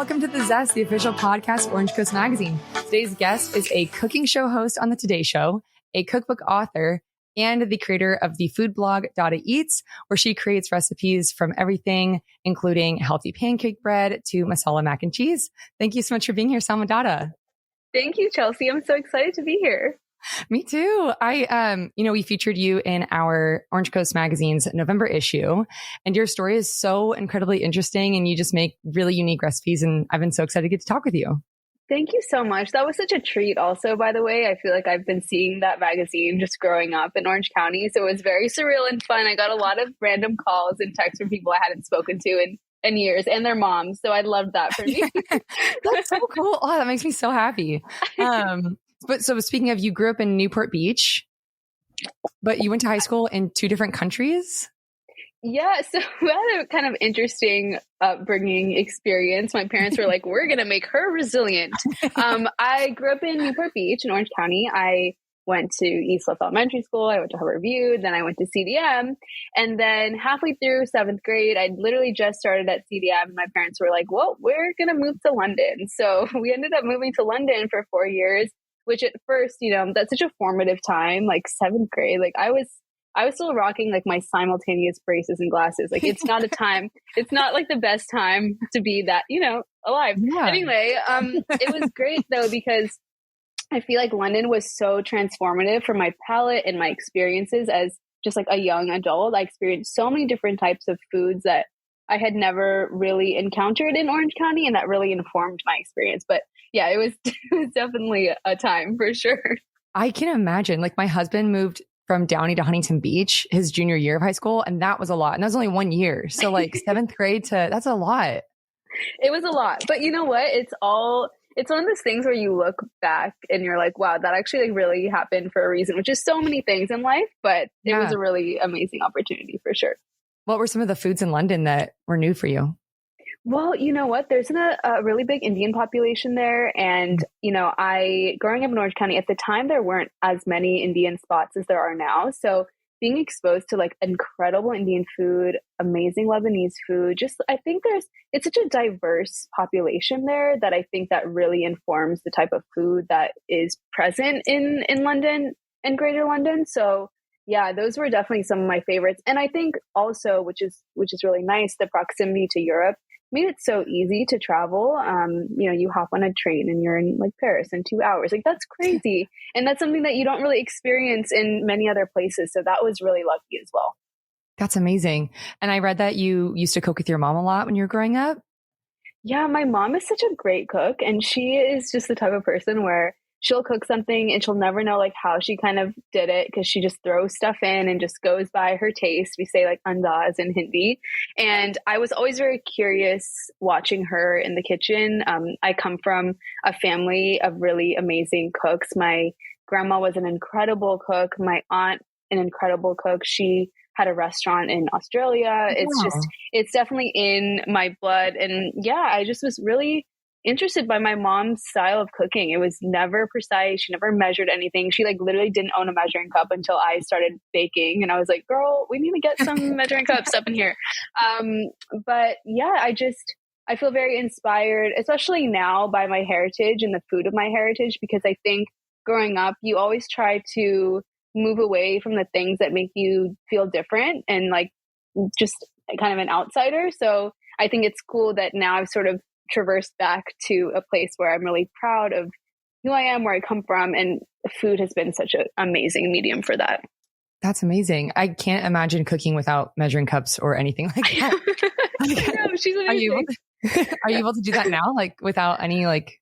welcome to The Zest, the official podcast of Orange Coast Magazine. Today's guest is a cooking show host on The Today Show, a cookbook author, and the creator of the food blog Dada Eats, where she creates recipes from everything, including healthy pancake bread to masala mac and cheese. Thank you so much for being here, Samah Dada. Thank you, Chelsea. I'm so excited to be here. Me too. We featured you in our Orange Coast Magazine's November issue, and your story is so incredibly interesting, and you just make really unique recipes. And I've been so excited to get to talk with you. Thank you so much. That was such a treat also, by the way. I feel like I've been seeing that magazine just growing up in Orange County. So it was very surreal and fun. I got a lot of random calls and texts from people I hadn't spoken to in years, and their moms. So I loved that for me. That's so cool. Oh, that makes me so happy. But so speaking of, you grew up in Newport Beach, but you went to high school in two different countries? Yeah, so we had a kind of interesting upbringing experience. My parents were like, we're going to make her resilient. I grew up in Newport Beach in Orange County. I went to East Bluff Elementary School. I went to Harbor View. Then I went to CDM. And then halfway through seventh grade, I literally just started at CDM. My parents were like, well, we're going to move to London. So we ended up moving to London for 4 years. Which at first, that's such a formative time, like seventh grade. Like I was still rocking like my simultaneous braces and glasses. Like it's not a time, it's not like the best time to be that, alive. Yeah. Anyway, it was great though, because I feel like London was so transformative for my palate and my experiences as just like a young adult. I experienced so many different types of foods that I had never really encountered in Orange County, and that really informed my experience. But yeah, it was definitely a time for sure. I can imagine. Like my husband moved from Downey to Huntington Beach his junior year of high school, and that was a lot. And that was only 1 year. So like seventh grade that's a lot. It was a lot. But you know what? It's one of those things where you look back and you're like, wow, that actually like really happened for a reason, which is so many things in life, but it was a really amazing opportunity for sure. What were some of the foods in London that were new for you? Well, you know what? There's a really big Indian population there. And, growing up in Orange County, at the time, there weren't as many Indian spots as there are now. So being exposed to like incredible Indian food, amazing Lebanese food, I think it's such a diverse population there that I think that really informs the type of food that is present in London and Greater London. So yeah, those were definitely some of my favorites. And I think also, which is really nice, the proximity to Europe made it so easy to travel. You hop on a train and you're in like Paris in 2 hours. Like that's crazy. And that's something that you don't really experience in many other places. So that was really lucky as well. That's amazing. And I read that you used to cook with your mom a lot when you were growing up. Yeah, my mom is such a great cook, and she is just the type of person where she'll cook something and she'll never know like how she kind of did it, because she just throws stuff in and just goes by her taste. We say like andaz in Hindi. And I was always very curious watching her in the kitchen. I come from a family of really amazing cooks. My grandma was an incredible cook. My aunt, an incredible cook. She had a restaurant in Australia. It's definitely in my blood. And yeah, I just was really interested by my mom's style of cooking. It was never precise. She never measured anything. She like literally didn't own a measuring cup until I started baking. And I was like, girl, we need to get some measuring cups up in here. But yeah, I feel very inspired, especially now, by my heritage and the food of my heritage, because I think growing up, you always try to move away from the things that make you feel different and like just kind of an outsider. So I think it's cool that now I've sort of traversed back to a place where I'm really proud of who I am, where I come from, and food has been such an amazing medium for that. That's amazing. I can't imagine cooking without measuring cups or anything like that. I know, she's amazing. Are you able to do that now? Like without any like...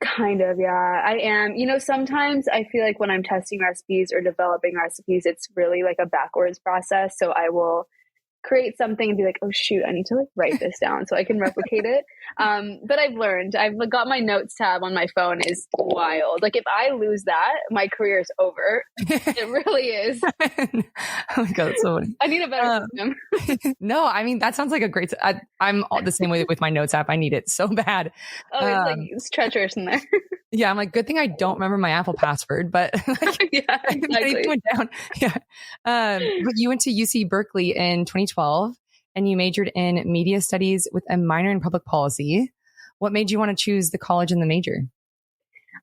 Kind of, yeah, I am. Sometimes I feel like when I'm testing recipes or developing recipes, it's really like a backwards process. So I will create something and be like, oh shoot, I need to like write this down so I can replicate it. But I've got my notes tab on my phone is wild. Like if I lose that, my career is over. It really is. Oh my God, that's so funny. I need a better system. No, I mean, that sounds like a great, I'm all the same way with my notes app. I need it so bad. Oh, it's treacherous in there. Yeah. I'm like, good thing I don't remember my Apple password, but like, yeah, exactly. Went down. Yeah. But you went to UC Berkeley in 2012 and you majored in media studies with a minor in public policy. what made you want to choose the college and the major?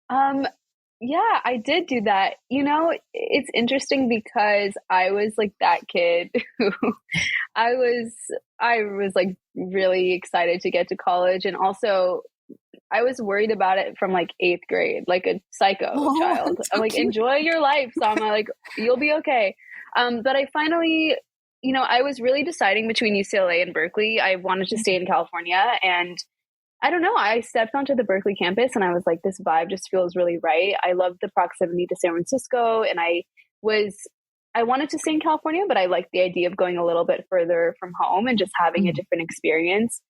Yeah, I did do that. You know, it's interesting because I was like that kid who I was like really excited to get to college. And also I was worried about it from like 8th grade, like a psycho child. So I'm like, cute. enjoy your life, Samah, like you'll be okay. But I finally, you know, I was really deciding between UCLA and Berkeley. I wanted to stay in California, and I don't know. I stepped onto the Berkeley campus and I was like, this vibe just feels really right. I love the proximity to San Francisco, and I wanted to stay in California, but I liked the idea of going a little bit further from home and just having a different experience.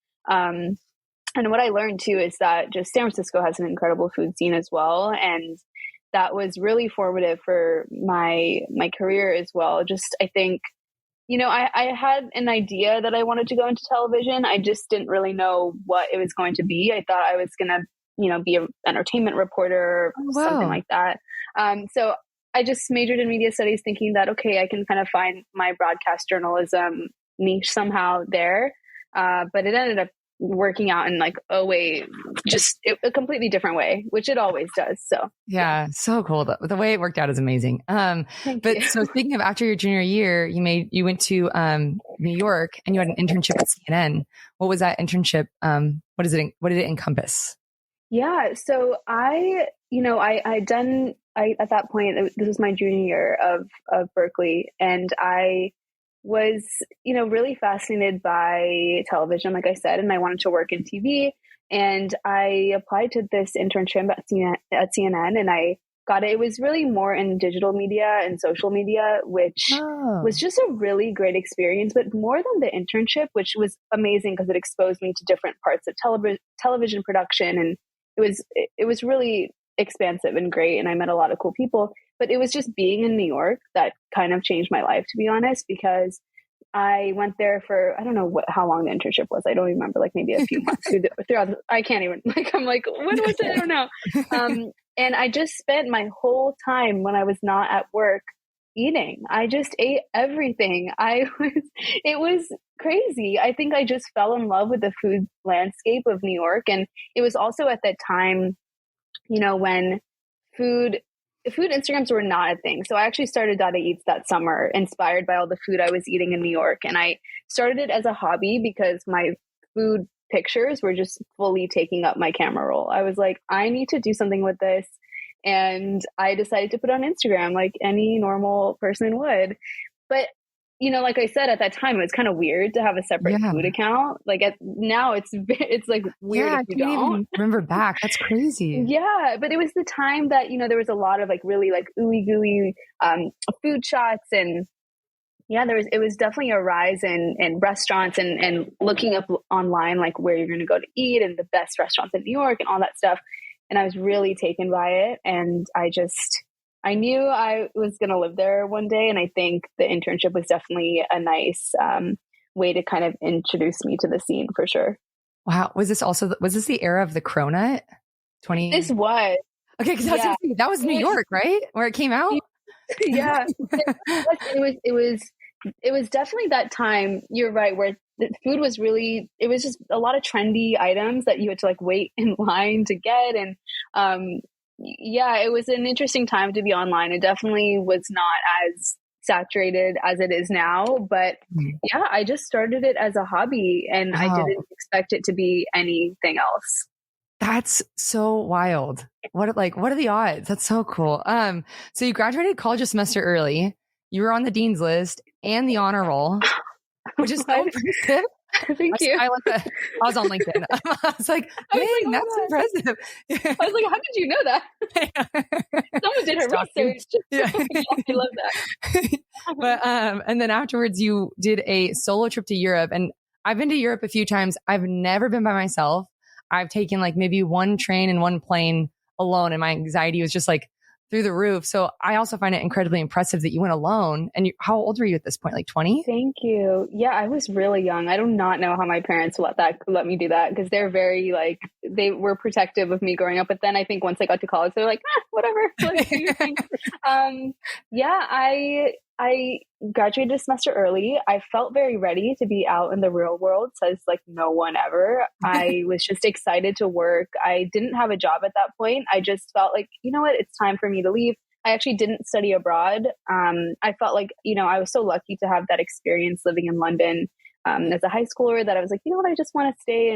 And what I learned too is that just San Francisco has an incredible food scene as well. And that was really formative for my career as well. Just, I think, you know, I had an idea that I wanted to go into television. I just didn't really know what it was going to be. I thought I was going to, you know, be an entertainment reporter or something like that. So I just majored in media studies thinking that, okay, I can kind of find my broadcast journalism niche somehow there. But it ended up working out in like, oh wait, just a completely different way, which it always does. So yeah, so cool. The way it worked out is amazing. Thank But you. so speaking of after your junior year, you went to New York and you had an internship at CNN. What was that internship? What did it encompass? Yeah. So at that point, this was my junior year of Berkeley, and I was, you know, really fascinated by television, like I said, and I wanted to work in TV. And I applied to this internship at CNN, and I got it. It was really more in digital media and social media, which was just a really great experience. But more than the internship, which was amazing because it exposed me to different parts of television production, and it was really expansive and great. And I met a lot of cool people. But it was just being in New York that kind of changed my life, to be honest, because I went there for, I don't know how long the internship was. I don't remember, like maybe a few months throughout. I can't even, like, I'm like, what was it? I don't know. And I just spent my whole time when I was not at work eating. I just ate everything. It was crazy. I think I just fell in love with the food landscape of New York. And it was also at that time, you know, when food Instagrams were not a thing. So I actually started Dada Eats that summer, inspired by all the food I was eating in New York. And I started it as a hobby because my food pictures were just fully taking up my camera roll. I was like, I need to do something with this. And I decided to put it on Instagram like any normal person would. But, you know, like I said, at that time, it was kind of weird to have a separate food account. Like now it's like weird if you don't. Even remember back. That's crazy. Yeah. But it was the time that, you know, there was a lot of like really like ooey gooey food shots. And yeah, it was definitely a rise in restaurants and looking up online, like where you're going to go to eat and the best restaurants in New York and all that stuff. And I was really taken by it. And I knew I was going to live there one day. And I think the internship was definitely a nice way to kind of introduce me to the scene for sure. Wow. Was this the era of the Cronut? This was. Okay. Cause that was New York, right? Where it came out? Yeah. It was definitely that time. You're right. Where the food was really, it was just a lot of trendy items that you had to like wait in line to get. And, yeah, it was an interesting time to be online. It definitely was not as saturated as it is now, but yeah, I just started it as a hobby and I didn't expect it to be anything else. That's so wild. What are the odds? That's so cool. So you graduated college a semester early. You were on the dean's list and the honor roll, which is so impressive. Thank you. I was on LinkedIn. I was like, dang, that's impressive. I was like, how did you know that? Someone did her research. Yeah. I love that. But and then afterwards you did a solo trip to Europe. And I've been to Europe a few times. I've never been by myself. I've taken like maybe one train and one plane alone, and my anxiety was just like through the roof. So I also find it incredibly impressive that you went alone. And how old were you at this point? Like 20? Thank you. Yeah, I was really young. I do not know how my parents let me do that, because they're very like, they were protective of me growing up. But then I think once I got to college, they're like, whatever. Let's do your thing. Yeah, I graduated a semester early. I felt very ready to be out in the real world, says like no one ever. I was just excited to work. I didn't have a job at that point. I just felt like, you know what, it's time for me to leave. I actually didn't study abroad. I felt like, I was so lucky to have that experience living in London as a high schooler that I was like, you know what, I just want to stay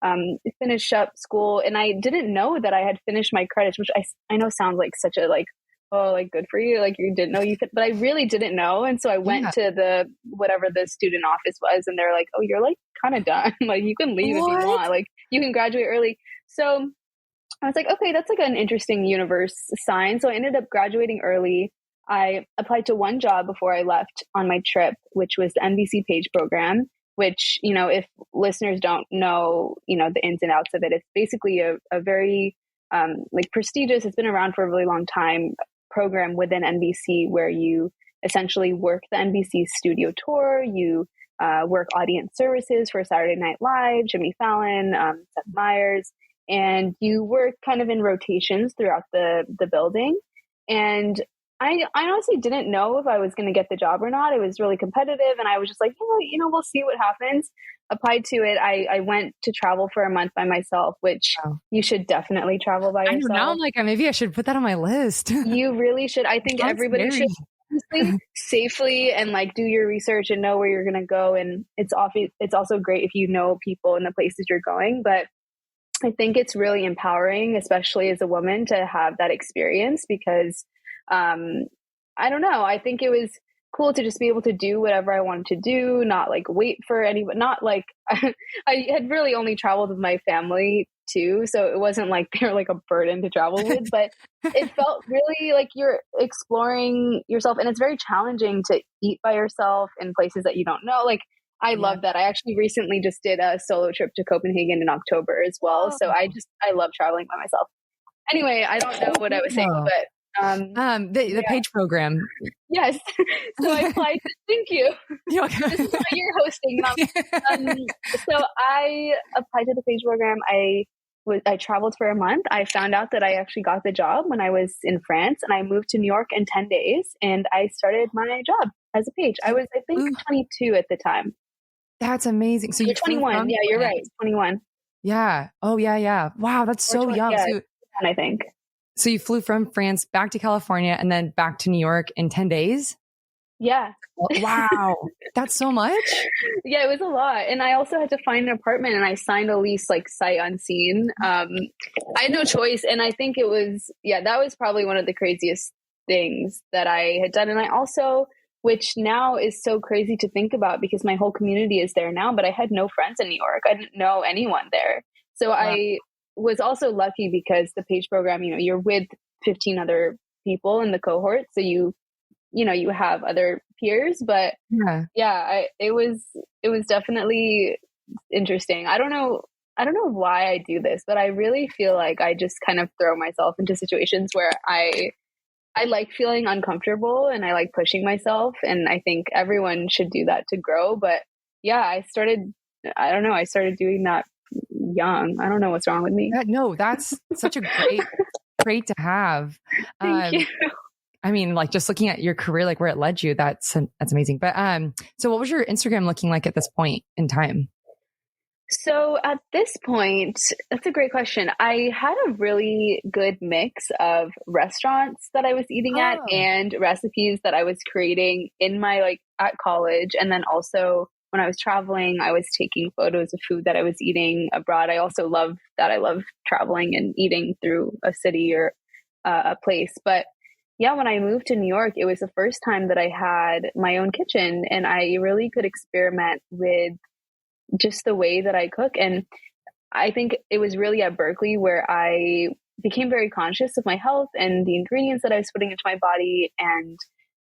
and finish up school. And I didn't know that I had finished my credits, which I know sounds like such a like, oh, like good for you. Like you didn't know you could, but I really didn't know. And so I went to the, whatever the student office was, and they're like, oh, you're like kind of done. Like you can leave if you want, like you can graduate early. So I was like, okay, that's like an interesting universe sign. So I ended up graduating early. I applied to one job before I left on my trip, which was the NBC Page program, which, if listeners don't know, the ins and outs of it, it's basically a very like prestigious, it's been around for a really long time, program within NBC where you essentially work the NBC studio tour, you work audience services for Saturday Night Live, Jimmy Fallon, Seth Meyers, and you work kind of in rotations throughout the building. And I honestly didn't know if I was going to get the job or not. It was really competitive, and I was just like, we'll see what happens. Applied to it. I went to travel for a month by myself, which you should definitely travel by yourself. I know, now I'm like, maybe I should put that on my list. You really should. I think everybody should safely and like do your research and know where you're going to go. And it's also great if you know people in the places you're going. But I think it's really empowering, especially as a woman, to have that experience because I don't know. I think it was cool to just be able to do whatever I wanted to do, not like wait for anyone, not like I had really only traveled with my family too. So it wasn't like they're like a burden to travel with, but it felt really like you're exploring yourself. And it's very challenging to eat by yourself in places that you don't know. Like I love that. I actually recently just did a solo trip to Copenhagen in October as well. So I love traveling by myself. Anyway, I don't know what I was saying, but the Page program. Yes. So I applied to, thank you. This is why you're hosting. So I applied to the Page program. I traveled for a month. I found out that I actually got the job when I was in France, and I moved to New York in 10 days and I started my job as a page. I was, I think, 22 at the time. That's amazing. So you're 21. Yeah, you're right. 21. Yeah. Oh, yeah. Wow. That's so young. Yeah, I think. So you flew from France back to California and then back to New York in 10 days? Yeah. Wow. That's so much? Yeah, it was a lot. And I also had to find an apartment, and I signed a lease like sight unseen. I had no choice. And I think it was, that was probably one of the craziest things that I had done. And I also, which now is so crazy to think about because my whole community is there now, but I had no friends in New York. I didn't know anyone there. So I was also lucky because the Page program, you're with 15 other people in the cohort. So you have other peers, but it was definitely interesting. I don't know why I do this, but I really feel like I just kind of throw myself into situations where I like feeling uncomfortable and I like pushing myself. And I think everyone should do that to grow. But I started doing that young. I don't know what's wrong with me. No, that's such a great to have. Thank you. I mean, like just looking at your career, like where it led you, that's amazing. But so what was your Instagram looking like at this point in time? So at this point, that's a great question. I had a really good mix of restaurants that I was eating at and recipes that I was creating in my at college. And then also when I was traveling, I was taking photos of food that I was eating abroad. I also love that. I love traveling and eating through a city or a place. But when I moved to New York, it was the first time that I had my own kitchen, and I really could experiment with just the way that I cook. And I think it was really at Berkeley where I became very conscious of my health and the ingredients that I was putting into my body. And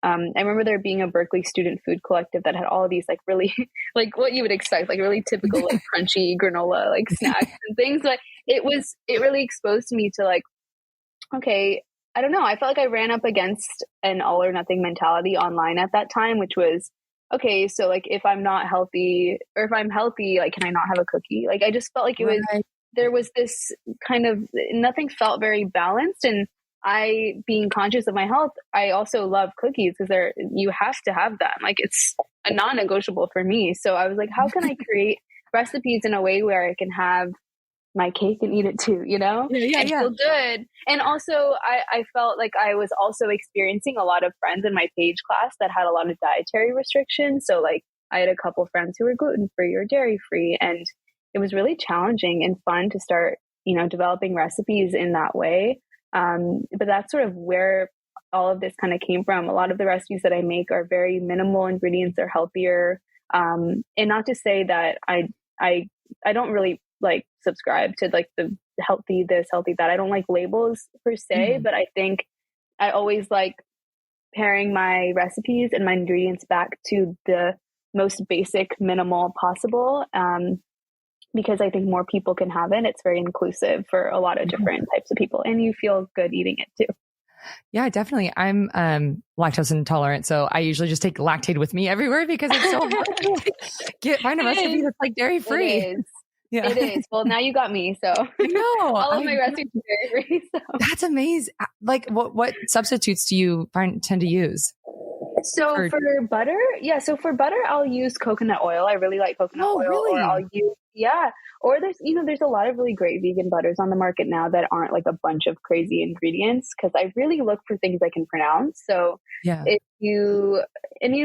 I remember there being a Berkeley student food collective that had all of these really what you would expect, really typical crunchy granola snacks and things. But it really exposed me to okay, I don't know. I felt like I ran up against an all or nothing mentality online at that time, which was, okay, so if I'm not healthy, or if I'm healthy, can I not have a cookie? I just felt like it was, there was this kind of, nothing felt very balanced. And I, being conscious of my health, I also love cookies because you have to have them. Like it's a non-negotiable for me. So I was like, how can I create recipes in a way where I can have my cake and eat it too, and feel good. And also I felt like I was also experiencing a lot of friends in my page class that had a lot of dietary restrictions. So like I had a couple friends who were gluten-free or dairy-free, and it was really challenging and fun to start, developing recipes in that way. But that's sort of where all of this kind of came from. A lot of the recipes that I make are very minimal ingredients, they're healthier. And not to say that I don't really like subscribe to like the healthy this, healthy that. I don't like labels per se, but I think I always like pairing my recipes and my ingredients back to the most basic, minimal possible. Because I think more people can have it. It's very inclusive for a lot of different types of people, and you feel good eating it too. Yeah, definitely. I'm lactose intolerant, so I usually just take Lactaid with me everywhere because it's so hard to find a recipe that's like dairy free. It is. Yeah. It is. Well, now you got me. So all of my recipes are dairy free. So. That's amazing. Like what substitutes do you tend to use? So for butter, so for butter, I'll use coconut oil. I really like coconut oil. Really? Or I'll use, or there's a lot of really great vegan butters on the market now that aren't like a bunch of crazy ingredients, because I really look for things I can pronounce. So if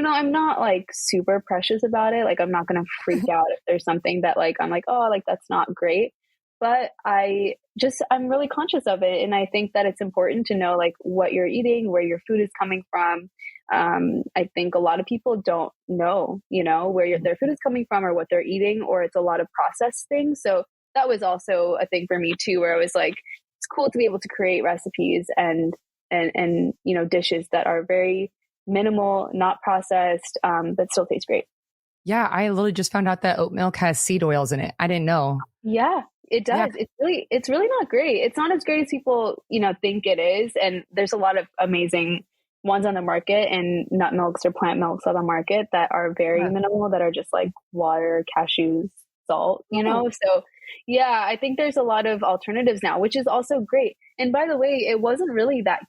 I'm not like super precious about it. Like I'm not going to freak out if there's something that like, I'm like, oh, like that's not great. But I'm really conscious of it. And I think that it's important to know like what you're eating, where your food is coming from. I think a lot of people don't know, where their food is coming from or what they're eating, or it's a lot of processed things. So that was also a thing for me too, where I was like, it's cool to be able to create recipes and dishes that are very minimal, not processed, but still taste great. Yeah. I literally just found out that oat milk has seed oils in it. I didn't know. Yeah, it does. Yeah. It's really not great. It's not as great as people, think it is. And there's a lot of amazing ones on the market, and nut milks or plant milks on the market that are very minimal, that are just like water, cashews, salt, So I think there's a lot of alternatives now, which is also great. And by the way, it wasn't really that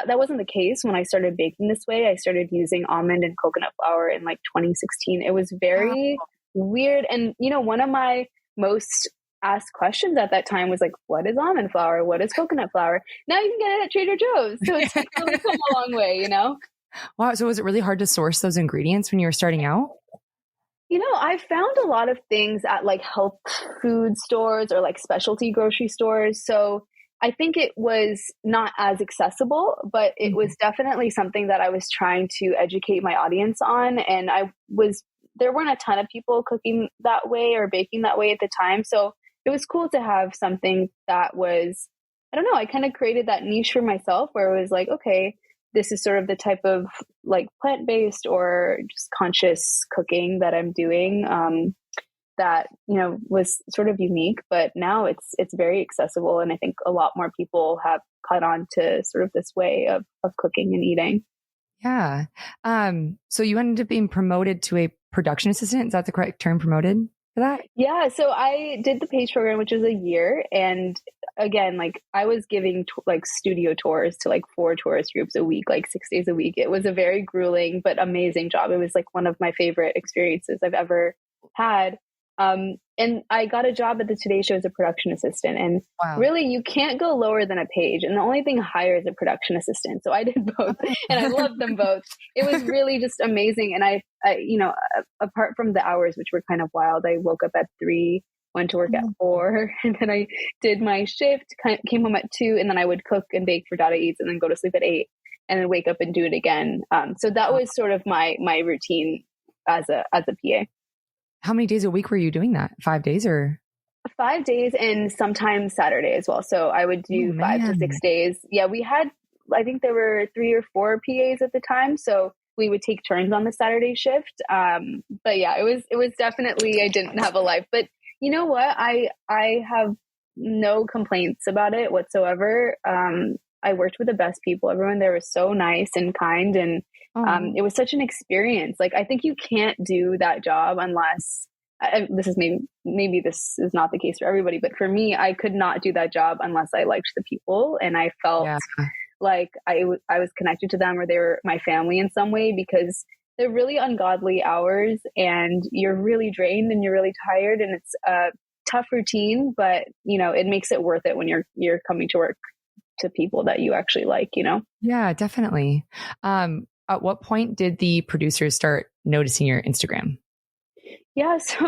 wasn't the case when I started baking this way. I started using almond and coconut flour in like 2016. It was very weird. And, one of my most asked questions at that time was like, what is almond flour? What is coconut flour? Now you can get it at Trader Joe's. So it's really come a long way, Wow. So was it really hard to source those ingredients when you were starting out? I found a lot of things at like health food stores or like specialty grocery stores. So I think it was not as accessible, but it was definitely something that I was trying to educate my audience on. And there weren't a ton of people cooking that way or baking that way at the time. So it was cool to have something that was, I don't know, I kind of created that niche for myself where it was like, okay, this is sort of the type of like plant-based or just conscious cooking that I'm doing. That, was sort of unique, but now it's very accessible. And I think a lot more people have caught on to sort of this way of cooking and eating. Yeah. So you ended up being promoted to a production assistant. Is that the correct term, promoted for that? Yeah. So I did the PACE program, which is a year. And again, like I was giving like studio tours to like 4 tourist groups a week, like 6 days a week. It was a very grueling, but amazing job. It was like one of my favorite experiences I've ever had. And I got a job at the Today Show as a production assistant, and really you can't go lower than a page. And the only thing higher is a production assistant. So I did both and I loved them both. It was really just amazing. And I apart from the hours, which were kind of wild, I woke up at 3, went to work at 4, and then I did my shift, came home at 2, and then I would cook and bake for Dada Eats and then go to sleep at 8 and then wake up and do it again. So that was sort of my routine as a PA. How many days a week were you doing that? 5 days or? 5 days, and sometimes Saturday as well. So I would do 5 to 6 days. Yeah, we had, I think there were 3 or 4 PAs at the time. So we would take turns on the Saturday shift. But yeah, it was definitely, I didn't have a life. But you know what? I have no complaints about it whatsoever. I worked with the best people. Everyone there was so nice and kind, and it was such an experience. Like, I think you can't do that job unless this is maybe this is not the case for everybody, but for me, I could not do that job unless I liked the people and I felt like I was connected to them or they were my family in some way, because they're really ungodly hours and you're really drained and you're really tired, and it's a tough routine, but you know, it makes it worth it when you're coming to work to people that you actually like, you know? Yeah, definitely. At what point did the producers start noticing your Instagram? Yeah, so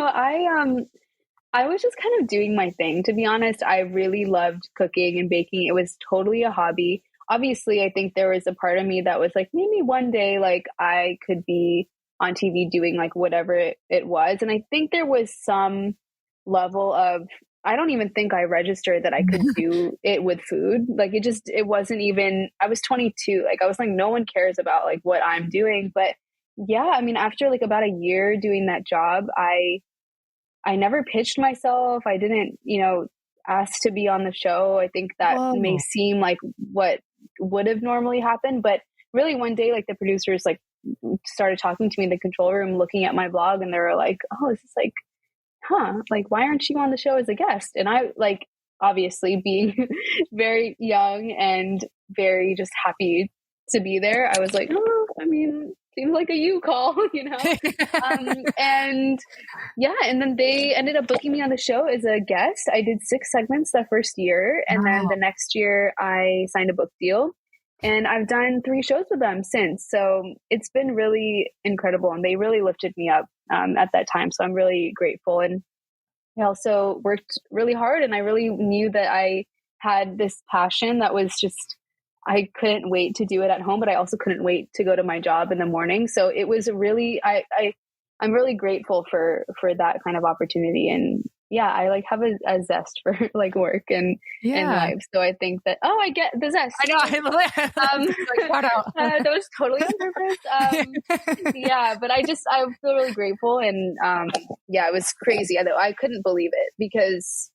I was just kind of doing my thing, to be honest. I really loved cooking and baking. It was totally a hobby. Obviously, I think there was a part of me that was like, maybe one day, like I could be on TV doing like whatever it was. And I think there was some level of, I don't even think I registered that I could do it with food. Like it wasn't even, I was 22. Like I was like, no one cares about like what I'm doing. But yeah, I mean, after like about a year doing that job, I never pitched myself. I didn't, you know, ask to be on the show. I think that may seem like what would have normally happened, but really one day, like the producers like started talking to me in the control room, looking at my blog, and they were like, "Oh, this is like, like why aren't you on the show as a guest?" And I like, obviously being very young and very just happy to be there, I was like, "Oh, I mean, seems like a you call," you know? And yeah, and then they ended up booking me on the show as a guest. I did 6 segments that first year. And then the next year I signed a book deal, and I've done 3 shows with them since. So it's been really incredible, and they really lifted me up at that time. So I'm really grateful. And I also worked really hard, and I really knew that I had this passion that was just, I couldn't wait to do it at home, but I also couldn't wait to go to my job in the morning. So it was really, I'm really grateful for that kind of opportunity. And yeah, I like have a zest for like work and life. So I think that, I get the zest. I know. I love it. That was totally on purpose. Yeah, but I feel really grateful. And yeah, it was crazy. I couldn't believe it because,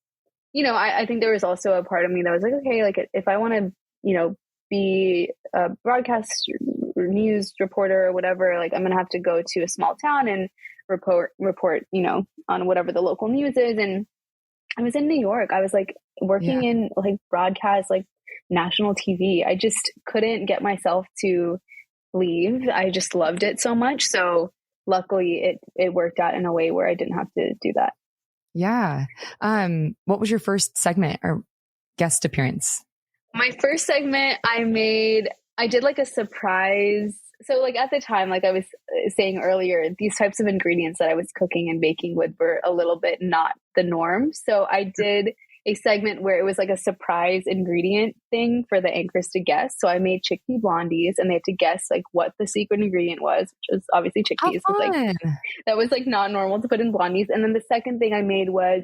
you know, I think there was also a part of me that was like, okay, like if I want to, you know, be a broadcast or news reporter or whatever, like I'm gonna have to go to a small town and report, you know, on whatever the local news is. And I was in New York. I was like working in like broadcast, like national TV. I just couldn't get myself to leave. I just loved it so much. So luckily it worked out in a way where I didn't have to do that. Yeah. What was your first segment or guest appearance? My first segment I did like a surprise. So like at the time, like I was saying earlier, these types of ingredients that I was cooking and baking with were a little bit not the norm. So I did a segment where it was like a surprise ingredient thing for the anchors to guess. So I made chickpea blondies, and they had to guess like what the secret ingredient was, which was obviously chickpeas. Like, that was like not normal to put in blondies. And then the second thing I made was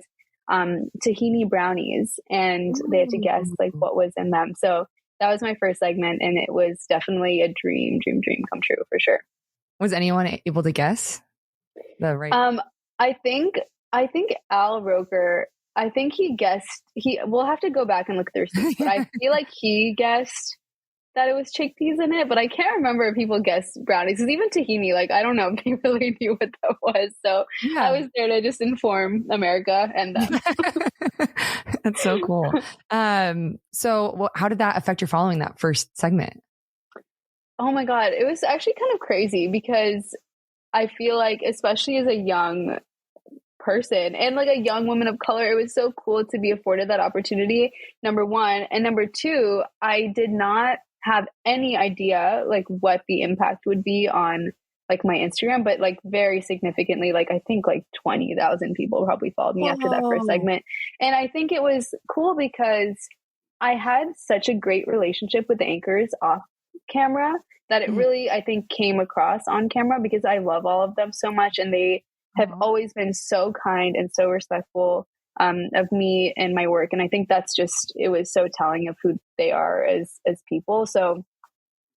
tahini brownies, and they had to guess like what was in them. So that was my first segment, and it was definitely a dream come true for sure. Was anyone able to guess the right? I think Al Roker, I think he guessed, we'll have to go back and look through receipts, but I feel like he guessed that it was chickpeas in it, but I can't remember if people guessed brownies, because even tahini, like, I don't know if they really knew what that was. So yeah. I was there to just inform America and them. That's so cool. So how did that affect your following that first segment? Oh my God. It was actually kind of crazy, because I feel like, especially as a young person and like a young woman of color, it was so cool to be afforded that opportunity, number one. And number two, I did not have any idea like what the impact would be on like my Instagram, but like very significantly, like I think like 20,000 people probably followed me after that first segment. And I think it was cool because I had such a great relationship with the anchors off camera that it really, I think, came across on camera, because I love all of them so much, and they have always been so kind and so respectful of me and my work. And I think that's just, it was so telling of who they are as people. So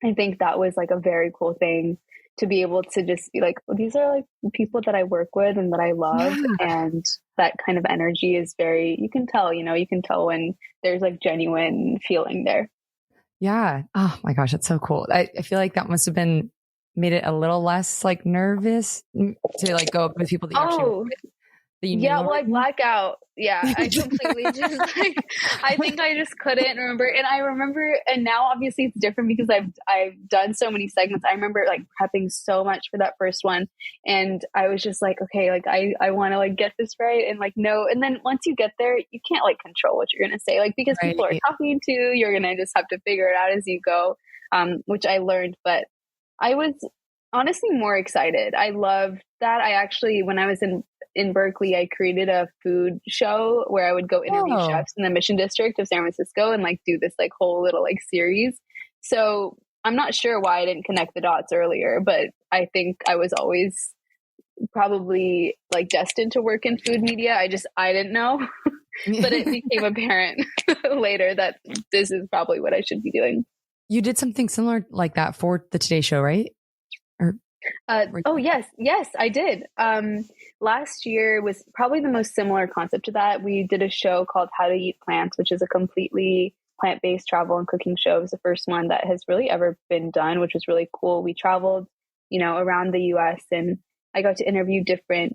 I think that was like a very cool thing to be able to just be like, well, these are like people that I work with and that I love. Yeah. And that kind of energy is very, you can tell when there's like genuine feeling there. Yeah. Oh my gosh, that's so cool. I feel like that must have made it a little less like nervous to like go up with people that you actually work with. that you Yeah, knew? well, I black out. Yeah, I completely just like, I think I just couldn't remember. And I remember, and now obviously it's different because I've done so many segments. I remember like prepping so much for that first one, and I was just like, okay, like I want to like get this right, and like no. And then once you get there, you can't like control what you're gonna say, like because people are Right. talking to you. You're gonna just have to figure it out as you go, which I learned. But I was honestly more excited. I loved that. I actually, when I was in Berkeley, I created a food show where I would go interview Oh, chefs in the Mission District of San Francisco and like do this like whole little like series. So I'm not sure why I didn't connect the dots earlier, but I think I was always probably like destined to work in food media. I didn't know, but it became apparent later that this is probably what I should be doing. you did something similar like that for the Today Show, right? Or Oh yes, I did. Last year was probably the most similar concept to that. We did a show called How to Eat Plants, which is a completely plant-based travel and cooking show. It was the first one that has really ever been done, which was really cool. We traveled, around the US, and I got to interview different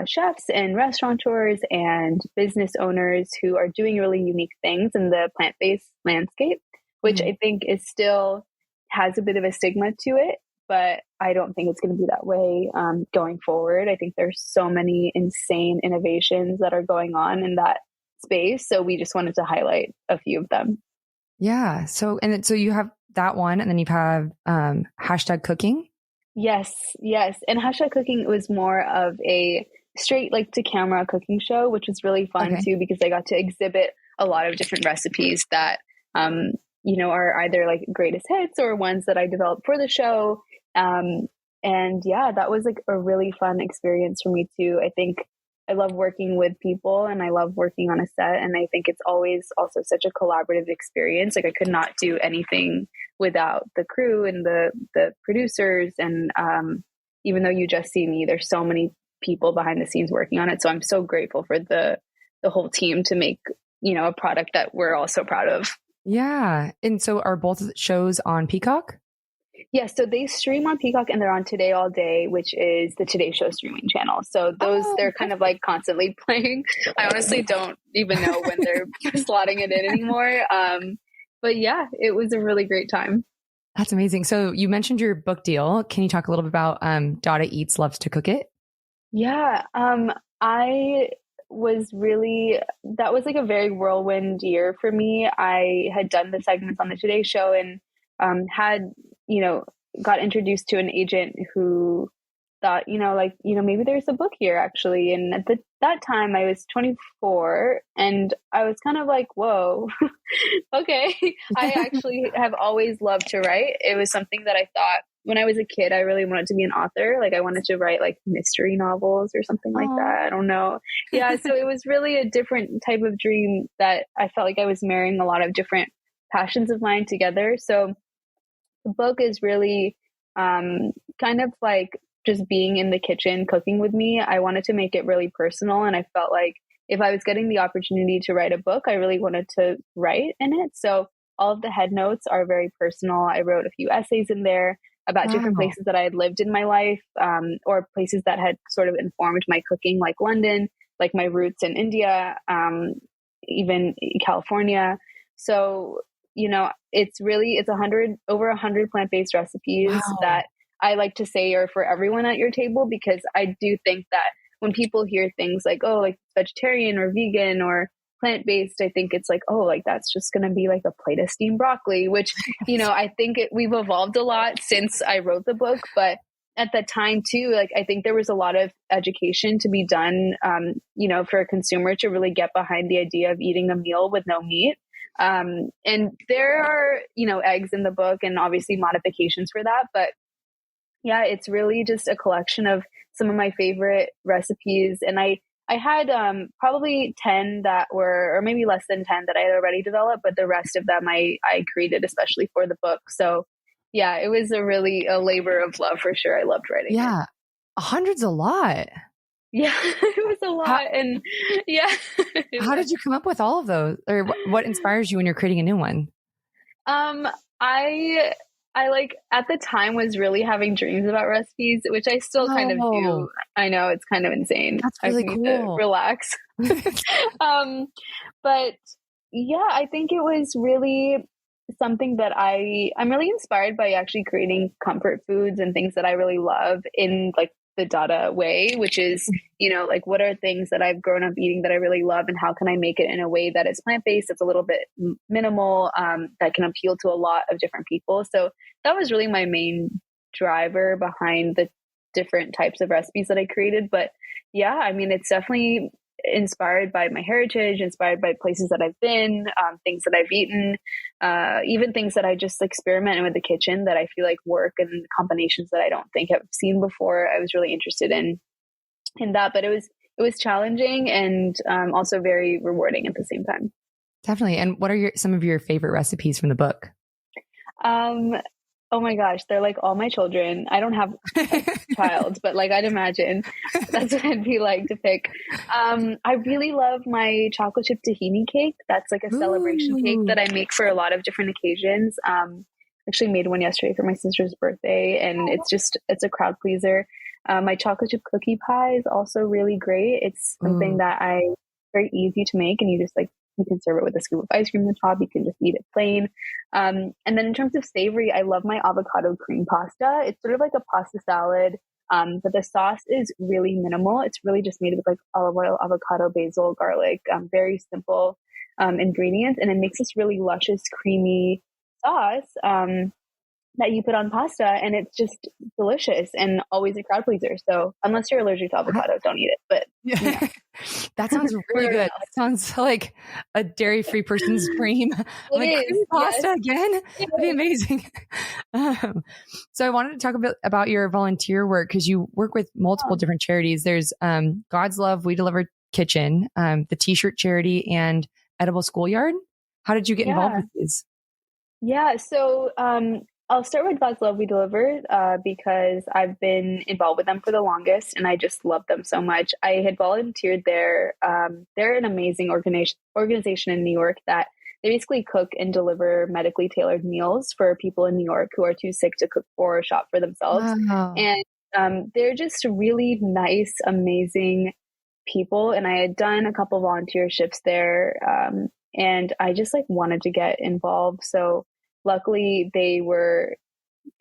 chefs and restaurateurs and business owners who are doing really unique things in the plant-based landscape, which I think is still has a bit of a stigma to it. But I don't think it's going to be that way going forward. I think there's so many insane innovations that are going on in that space. So we just wanted to highlight a few of them. yeah. So you have that one, and then you have hashtag cooking. Yes. And hashtag cooking was more of a straight like to camera cooking show, which was really fun too, because I got to exhibit a lot of different recipes that, are either like greatest hits or ones that I developed for the show. And yeah, that was like a really fun experience for me too. I think I love working with people and I love working on a set. And I think it's always also such a collaborative experience. Like I could not do anything without the crew and the producers. And, even though you just see me, there's so many people behind the scenes working on it. So I'm so grateful for the whole team to make, a product that we're all so proud of. Yeah. And so are both shows on Peacock? Yeah, so they stream on Peacock and they're on Today All Day, which is the Today Show streaming channel. So they're kind of like constantly playing. I honestly don't even know when they're slotting it in anymore. But yeah, it was a really great time. That's amazing. So you mentioned your book deal. Can you talk a little bit about Dada Eats Loves to Cook It? Yeah, that was like a very whirlwind year for me. I had done the segments on the Today Show and had, got introduced to an agent who thought, maybe there's a book here actually. And at that time I was 24 and I was kind of like, whoa, okay. I actually have always loved to write. It was something that I thought when I was a kid, I really wanted to be an author. Like I wanted to write like mystery novels or something like that. I don't know. Yeah. So it was really a different type of dream that I felt like I was marrying a lot of different passions of mine together. So the book is really kind of like just being in the kitchen cooking with me. I wanted to make it really personal. And I felt like if I was getting the opportunity to write a book, I really wanted to write in it. So all of the head notes are very personal. I wrote a few essays in there about different places that I had lived in my life, or places that had sort of informed my cooking, like London, like my roots in India, even California. So, it's over 100 plant-based recipes that I like to say are for everyone at your table, because I do think that when people hear things like, oh, like vegetarian or vegan or plant-based, I think it's like, oh, like that's just going to be like a plate of steamed broccoli, which, I think we've evolved a lot since I wrote the book. But at that time too, like, I think there was a lot of education to be done, for a consumer to really get behind the idea of eating a meal with no meat. And there are, eggs in the book and obviously modifications for that. But yeah, it's really just a collection of some of my favorite recipes. And I had probably 10 that were, or maybe less than 10 that I had already developed, but the rest of them I created especially for the book. So yeah, it was a labor of love for sure. I loved writing. Yeah. 100's a lot. Yeah, it was a lot. And yeah. How did you come up with all of those? Or what inspires you when you're creating a new one? I I like at the time was really having dreams about recipes, which I still kind of do. I know it's kind of insane. That's really I need cool. to relax. But yeah, I think it was really something that I'm really inspired by, actually creating comfort foods and things that I really love in like the Dada way, which is, like what are things that I've grown up eating that I really love, and how can I make it in a way that is plant-based, that's a little bit minimal, that can appeal to a lot of different people. So that was really my main driver behind the different types of recipes that I created. But yeah, I mean, it's definitely inspired by my heritage, inspired by places that I've been, things that I've eaten, even things that I just experiment with the kitchen that I feel like work, and combinations that I don't think I've seen before. I was really interested in that, but it was challenging and also very rewarding at the same time. Definitely. And what are some of your favorite recipes from the book? Oh my gosh, they're like all my children. I don't have a child, but like I'd imagine that's what it'd be like to pick. I really love my chocolate chip tahini cake. That's like a celebration cake that I make for a lot of different occasions. Actually made one yesterday for my sister's birthday, and it's a crowd pleaser. My chocolate chip cookie pie is also really great. It's something that very easy to make, and you can serve it with a scoop of ice cream on top. You can just eat it plain. And then in terms of savory, I love my avocado cream pasta. It's sort of like a pasta salad, but the sauce is really minimal. It's really just made with like olive oil, avocado, basil, garlic, very simple ingredients. And it makes this really luscious, creamy sauce that you put on pasta, and it's just delicious and always a crowd pleaser. So unless you're allergic to avocado, don't eat it. But yeah. That sounds really good. That sounds like a dairy-free person's dream. Like cream pasta again? That'd be amazing. So I wanted to talk a bit about your volunteer work, because you work with multiple different charities. There's God's Love, We Deliver Kitchen, the T-shirt charity, and Edible Schoolyard. How did you get involved with these? Yeah, so I'll start with God's Love We Deliver because I've been involved with them for the longest, and I just love them so much. I had volunteered there. They're an amazing organization in New York that they basically cook and deliver medically tailored meals for people in New York who are too sick to cook for or shop for themselves. Wow. And they're just really nice, amazing people. And I had done a couple volunteer shifts there, and I just wanted to get involved. So luckily, they were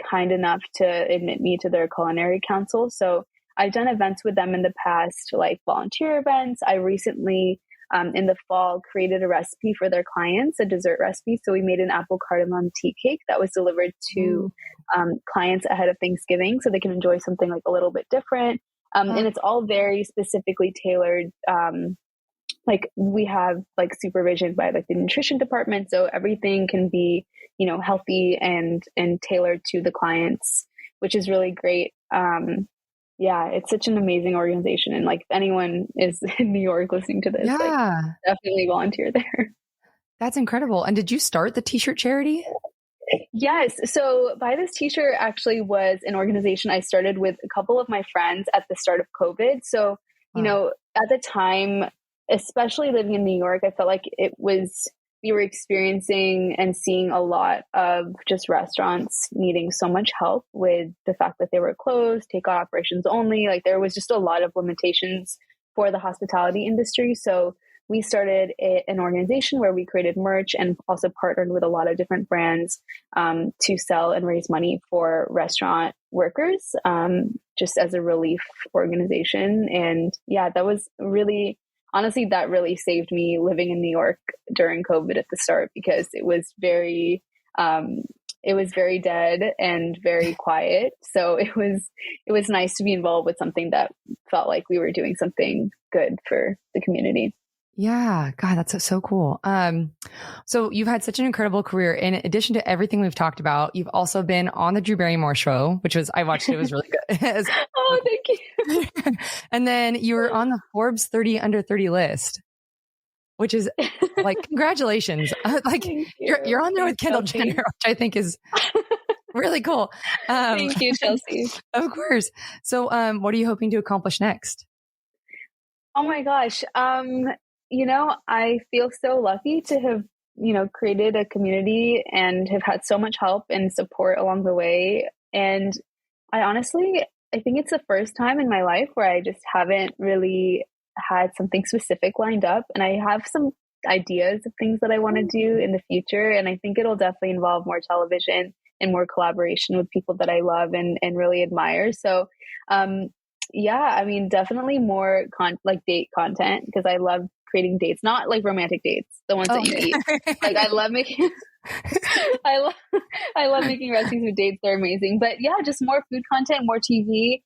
kind enough to admit me to their culinary council. So I've done events with them in the past, like volunteer events. I recently, in the fall, created a recipe for their clients, a dessert recipe. So we made an apple cardamom tea cake that was delivered to clients ahead of Thanksgiving, so they can enjoy something like a little bit different. And it's all very specifically tailored. We have supervision by the nutrition department. So everything can be, healthy and tailored to the clients, which is really great. Yeah, it's such an amazing organization. And if anyone is in New York listening to this, definitely volunteer there. That's incredible. And did you start the T-shirt charity? Yes. So Buy This T-shirt actually was an organization I started with a couple of my friends at the start of COVID. So, at the time, especially living in New York, I felt like we were experiencing and seeing a lot of just restaurants needing so much help with the fact that they were closed, takeout operations only. There was just a lot of limitations for the hospitality industry. So we started an organization where we created merch and also partnered with a lot of different brands to sell and raise money for restaurant workers, just as a relief organization. And yeah, that was really... Honestly, that really saved me living in New York during COVID at the start, because it was very dead and very quiet. So it was nice to be involved with something that felt like we were doing something good for the community. Yeah. God, that's so cool. So you've had such an incredible career. In addition to everything we've talked about, you've also been on the Drew Barrymore show, I watched it was really good. Oh, thank you. And then you were on the Forbes 30 under 30 list, which is congratulations. You're on there with Kendall Jenner, which I think is really cool. Thank you, Chelsea. Of course. So, what are you hoping to accomplish next? Oh my gosh. I feel so lucky to have created a community and have had so much help and support along the way. And I think it's the first time in my life where I just haven't really had something specific lined up. And I have some ideas of things that I want to do in the future. And I think it'll definitely involve more television and more collaboration with people that I love and really admire. So, definitely more date content, because I love creating dates, not like romantic dates, the ones that you eat. Like I love making, I love making recipes with dates. They're amazing. But yeah, just more food content, more TV.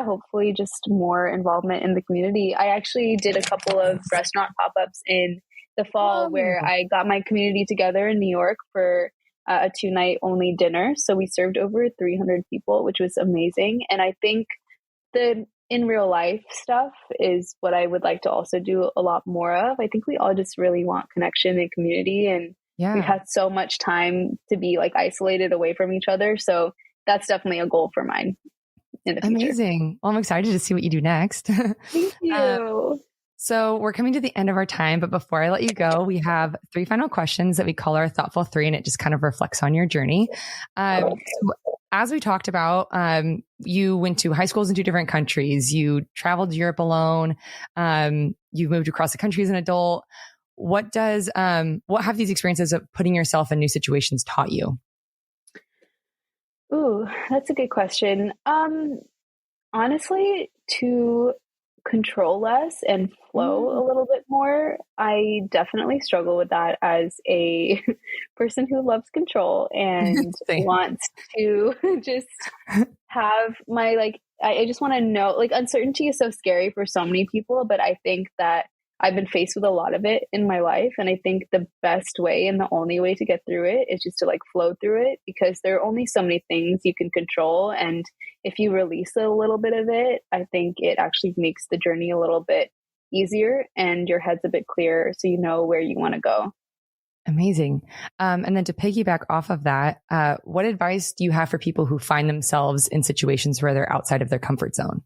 Hopefully just more involvement in the community. I actually did a couple of restaurant pop-ups in the fall where I got my community together in New York for a 2-night only dinner. So we served over 300 people, which was amazing. And I think the in real life stuff is what I would like to also do a lot more of. I think we all just really want connection and community, and we've had so much time to be like isolated away from each other. So that's definitely a goal for mine in the future. Amazing. Well, I'm excited to see what you do next. Thank you. So we're coming to the end of our time, but before I let you go, we have 3 final questions that we call our Thoughtful 3, and it just kind of reflects on your journey. So as we talked about, you went to high schools in 2 different countries. You traveled to Europe alone. You moved across the country as an adult. What have these experiences of putting yourself in new situations taught you? Ooh, that's a good question. Honestly, to control less and flow a little bit more. I definitely struggle with that as a person who loves control and wants to just have my, I just want to know, uncertainty is so scary for so many people, but I think that I've been faced with a lot of it in my life. And I think the best way and the only way to get through it is just to flow through it, because there are only so many things you can control. And if you release a little bit of it, I think it actually makes the journey a little bit easier and your head's a bit clearer, so you know where you want to go. Amazing. And then to piggyback off of that, what advice do you have for people who find themselves in situations where they're outside of their comfort zone?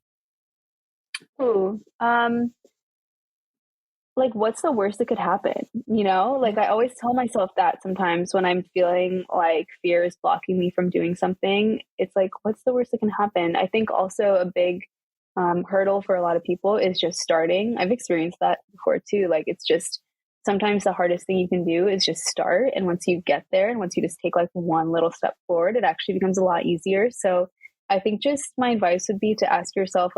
What's the worst that could happen? I always tell myself that sometimes when I'm feeling like fear is blocking me from doing something, it's what's the worst that can happen? I think also a big hurdle for a lot of people is just starting. I've experienced that before too. It's just sometimes the hardest thing you can do is just start. And once you get there and once you just take one little step forward, it actually becomes a lot easier. So I think just my advice would be to ask yourself,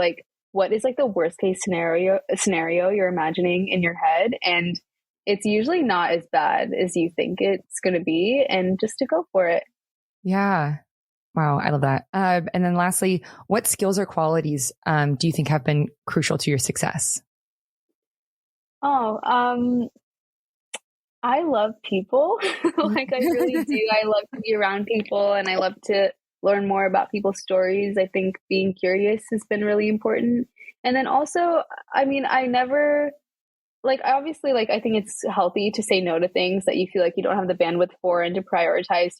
what is the worst case scenario you're imagining in your head? And it's usually not as bad as you think it's going to be, and just to go for it. Yeah. Wow. I love that. And then lastly, what skills or qualities do you think have been crucial to your success? I love people. I really do. I love to be around people, and I love to learn more about people's stories. I think being curious has been really important. And then also, I never, obviously, I think it's healthy to say no to things that you feel like you don't have the bandwidth for, and to prioritize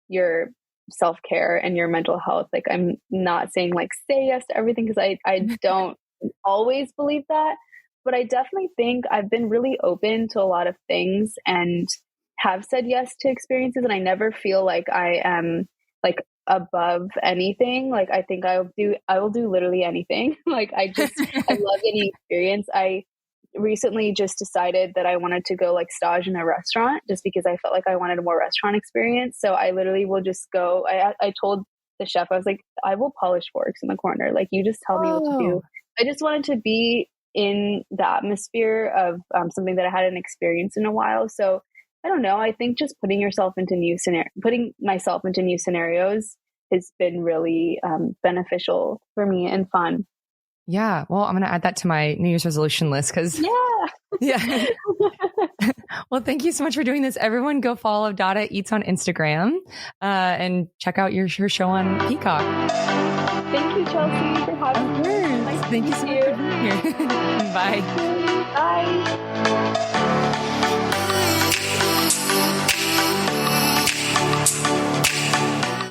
your self-care and your mental health. I'm not saying say yes to everything, because I don't always believe that, but I definitely think I've been really open to a lot of things and have said yes to experiences. And I never feel like I am above anything. I think I will do literally anything. I love any experience. I recently just decided that I wanted to go stage in a restaurant, just because I felt like I wanted a more restaurant experience. So I literally will just go. I told the chef, I was I will polish forks in the corner. You just tell me what to do. I just wanted to be in the atmosphere of something that I hadn't experienced in a while. So I don't know. I think just putting myself into new scenarios has been really beneficial for me and fun. Yeah. Well, I'm going to add that to my New Year's resolution list, because yeah. Well, thank you so much for doing this. Everyone go follow Dada Eats on Instagram and check out your show on Peacock. Thank you, Chelsea, for having me. Thank you so much for being here. Bye. Bye.